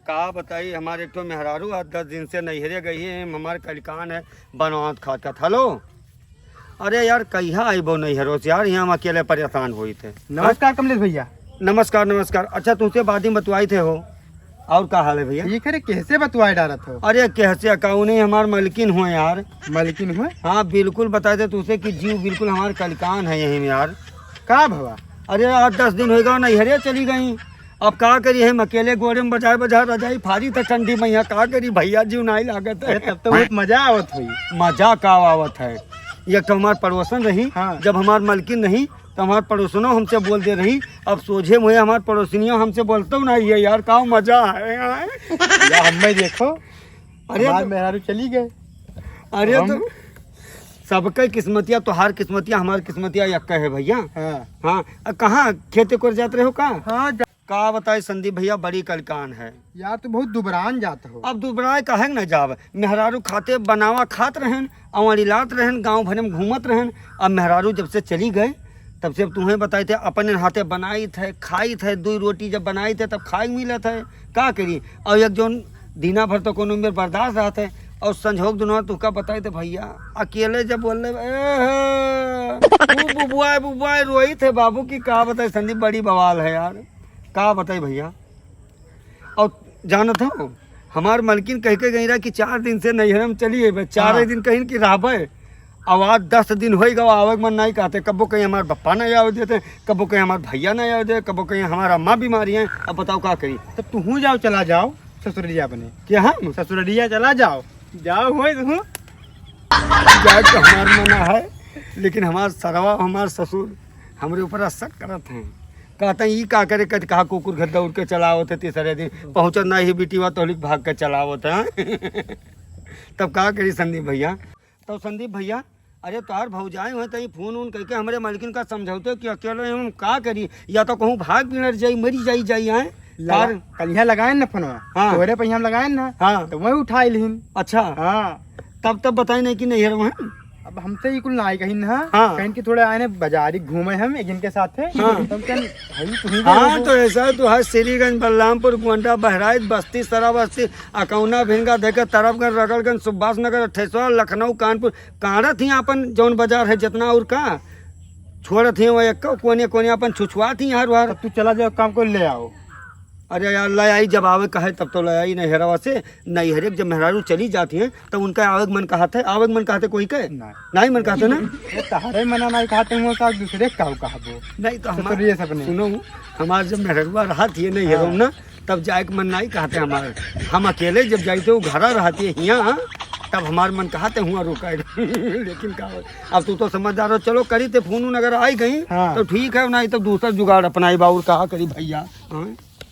का बताई हमारे एक तो मेहरारू 10 दिन से नैहरे गई है, हमारे कलिकान है बनवात खात का। हेलो, अरे यार कहिया आई बो नैहरों से यार, यहाँ हम अकेले परेशान हुई थे। नमस्कार कमलेश भैया। नमस्कार नमस्कार। अच्छा तुमसे बात ही बतवाई थे हो, और क्या हाल है भैया? ये करे कैसे बतवाए डालत हो? अरे कैसे कहूँ नहीं, हमारे मलकिन हुए यार। मलकिन हुए? हाँ बिल्कुल बताए थे तुझसे कि जीव बिल्कुल हमारे कलिकान है यहीं में यार। का भवा? अरे 8-10 दिन होगा नैहरे चली गई। अब का करी हम अकेले गोरे में बजाय बजा रजाई फारी था ठंडी मैया, का करी भैया जीव नहीं लागत है। तब तो बहुत मजा आवत हुई। मजा का आवत है। ये तो हमारे पड़ोसन रही। हाँ। जब हमारे मलकिन नहीं तो हमारे पड़ोसनों हमसे बोल दे रही, अब सोझे मुझे हमारे पड़ोसनियों हमसे बोलते हो नहीं है यार, का मजा है यार। या हमें देखो, अरे हमारे तो, मेहरारू चली गए। अरे हम- तो सबके किस्मतिया, तोहार किस्मतिया हमारी किस्मतिया यक्का है भैया। हाँ हाँ कहाँ खेते को जाते रहे हो का? हाँ का बताए संदीप भैया, बड़ी कलकान है। यार तो बहुत दुबरान जात हो। अब दुबराए कहे न जाव, मेहरारू खाते बनावा खात रहन, अवारी लात रहन, गांव भर में घूमत रहन। अब मेहरारू जब से चली गए तब से तुम्हें बताए थे अपने हाथे बनाई थे खाई थे, 2 रोटी जब बनाई थे तब खाई मिले थे। का करी, और एक जो दीना भर तो कोनो में बर्दाश्त रहा थे, और संजोग दुनों तुका बताए थे भैया। अकेले जब बोल रहे बुबुआ रोई थे बाबू की, का बताए संदीप, बड़ी बवाल है यार। का बताए भैया। और जानत हो हमार मलकिन कह के गई रहा कि 4 दिन से नैहर में चली है, 4 दिन कहीं कि रहबे। आवाज 10 दिन हो गए आवे मन नहीं कहते, कबो कहीं हमारे पप्पा नहीं आवे देते, कबो कहीं हमारे भैया नहीं आवे दे, कबो कहीं हमारा अम्मा बीमारी है। अब बताओ क्या करी। तब तू जाओ, चला जाओ ससुरलिया बने। क्या हम ससुरलिया चला जाओ, जाओ हो तू। जाए तो हमार मना है, लेकिन हमार सरवा हमार ससुर हमरे ऊपर असर करत हैं। कहते हैं ये का करे, कहते कहा कुकुर घर दौड़ के चलावत है, तीसरे दिन पहुँचत ना ही बेटी वा तो भाग के चलावत है। तब का करी संदीप भैया। तो संदीप भैया, अरे तार भौजाई हो तो फोन उन करके हमारे मालकिन का समझौते कि अकेले हम का करी, या तो कहूँ भाग बिनर जाई मरी जाई जाई आए तार। कलिया लगाए ना फोनवा। हाँ। तोरे पे हम लगाए ना। हाँ तो वही उठाई लिहिन। अच्छा, हाँ तब बताई नहीं कि नहीं है वहाँ। अब हमसे ही कुल ना कहीं ना। हाँ। कहीं के थोड़े आए बाजारी घूमे हम एक इनके साथ थे। हाँ। तब कहीं भाई तू ही हाँ तो ऐसा है, तो है श्रीगंज, बलरामपुर, गोंडा, बहराइच, बस्ती, सरा बस्ती, अकौना, भिनगा, देखे तरफगंज, रगड़गंज, सुभाष नगर, ठेसवा, लखनऊ, कानपुर, कहाँ थी अपन जौन बाजार है जितना और का छोड़ थी वह एक कोने कोने अपन छुछुआ थी यहाँ रुहार। तब तू चला जाओ, काम को ले आओ। अरे यार ले आई, जब आवे कहे तब तो ले आई नैहरवा से। नैहरे जब मेहरारू चली जाती हैं तब उनका आवेग मन कहा था, आवेग मन कहते कोई के नहीं मन कहते ना। ये तहारे मना नहीं कहते हुए का दूसरे का कहबो। नहीं तो तो हमारे ये सपने सुनो, हमारे जब मेहरुआ रहा थी नैहरों में ना, तब जाए के मन नहीं कहते हमारे। हम अकेले जब जाते वो घर रहती है यहाँ, तब हमारे मन कहते हुआ रुका। लेकिन का अब तू तो समझदार हो, चलो करी थे फोन अगर आई गई हाँ। तो ठीक है, नहीं तो दूसरा जुगाड़ अपनाई बाउर कहा करी भैया। हाँ